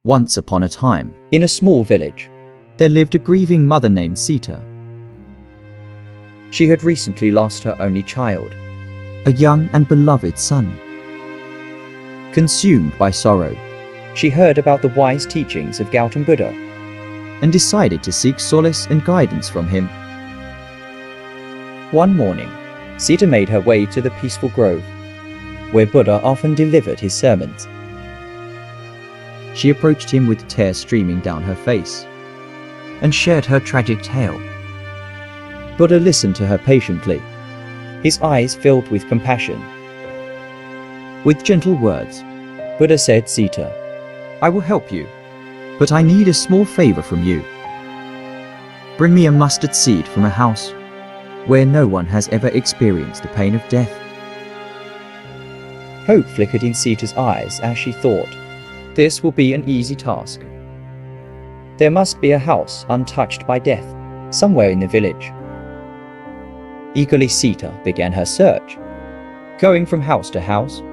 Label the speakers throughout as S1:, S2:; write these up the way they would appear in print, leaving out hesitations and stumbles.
S1: Once upon a time,
S2: In a small village,
S1: there lived a grieving mother named Sita,
S2: she had recently lost her only child.
S1: a young and beloved son. Consumed by sorrow,
S2: She heard about the wise teachings of Gautam Buddha.
S1: and decided to seek solace and guidance from him.
S2: One morning, Sita made her way to the peaceful grove, where Buddha often delivered his sermons.
S1: She approached him with tears streaming down her face, and shared her tragic tale.
S2: Buddha listened to her patiently, his eyes filled with compassion.
S1: With gentle words,
S2: Buddha said, "Sita,
S1: I will help you, but I need a small favor from you. Bring me a mustard seed from a house where no one has ever experienced the pain of death."
S2: hope flickered in Sita's eyes as she thought, this will be an easy task. There must be a house untouched by death, somewhere in the village. Eagerly Sita began her search, going from house to house,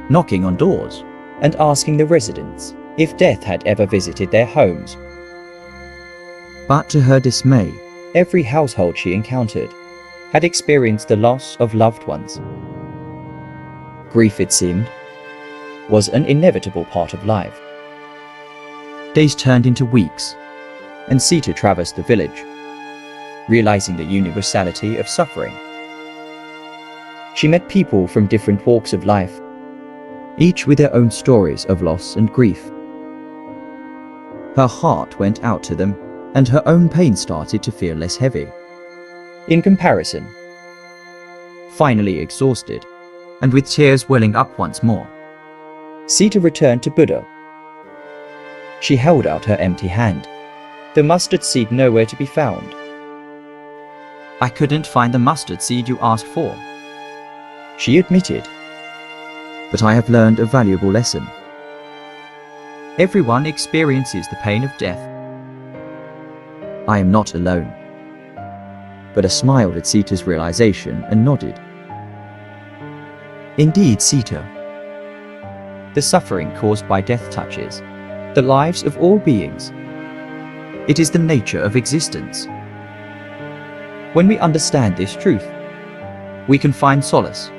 S1: Knocking on doors,
S2: and asking the residents if death had ever visited their homes.
S1: but to her dismay,
S2: Every household she encountered had experienced the loss of loved ones. Grief, it seemed, was an inevitable part of life.
S1: days turned into weeks.
S2: And Sita traversed the village, realizing the universality of suffering. She met people from different walks of life,
S1: Each with their own stories of loss and grief. Her heart went out to them, and her own pain started to feel less heavy.
S2: in comparison.
S1: Finally exhausted, and with tears welling up once more,
S2: Sita returned to Buddha. She held out her empty hand, the mustard seed nowhere to be found.
S1: I couldn't find the mustard seed you asked for,
S2: She admitted,
S1: but I have learned a valuable lesson. Everyone experiences the pain of death. I am not alone. Buddha smiled at Sita's realization and nodded. Indeed, Sita,
S2: the suffering caused by death touches the lives of all beings.
S1: it is the nature of existence.
S2: When we understand this truth,
S1: We can find solace.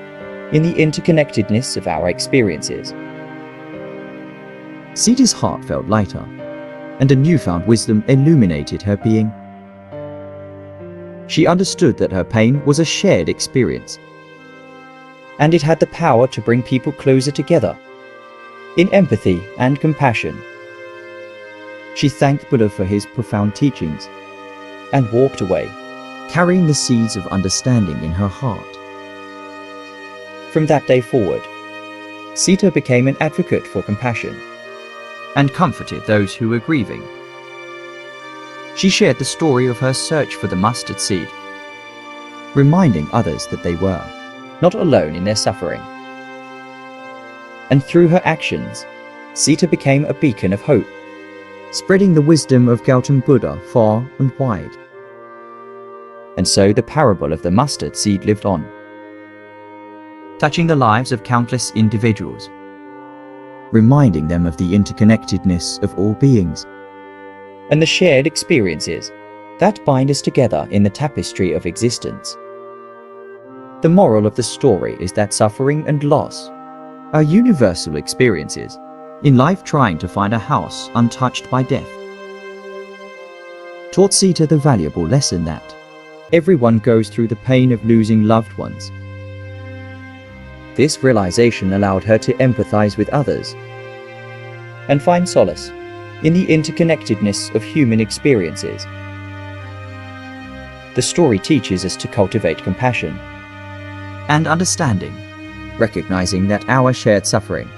S2: in the interconnectedness of our experiences,
S1: Sita's heart felt lighter, and a newfound wisdom illuminated her being. She understood that her pain was a shared experience,
S2: and it had the power to bring people closer together, in empathy and compassion.
S1: She thanked Buddha for his profound teachings,
S2: And walked away.
S1: carrying the seeds of understanding in her heart.
S2: From that day forward, Sita became an advocate for compassion.
S1: and comforted those who were grieving. She shared the story of her search for the mustard seed, reminding others that they were.
S2: Not alone in their suffering. And through her actions, Sita became a beacon of hope.
S1: Spreading the wisdom of Gautam Buddha far and wide.
S2: And so the parable of the mustard seed lived on,
S1: Touching the lives of countless individuals, reminding them of the interconnectedness of all beings.
S2: and the shared experiences that bind us together in the tapestry of existence. The moral of the story is that suffering and loss
S1: Are universal experiences in life, trying to find a house untouched by death. Taught Sita the valuable lesson that
S2: everyone goes through the pain of losing loved ones. This realization allowed her to empathize with others and find solace in the interconnectedness of human experiences. The story teaches us to cultivate compassion,
S1: and understanding, recognizing that our shared suffering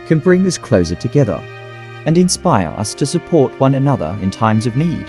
S1: can bring us closer together
S2: and inspire us to support one another in times of need.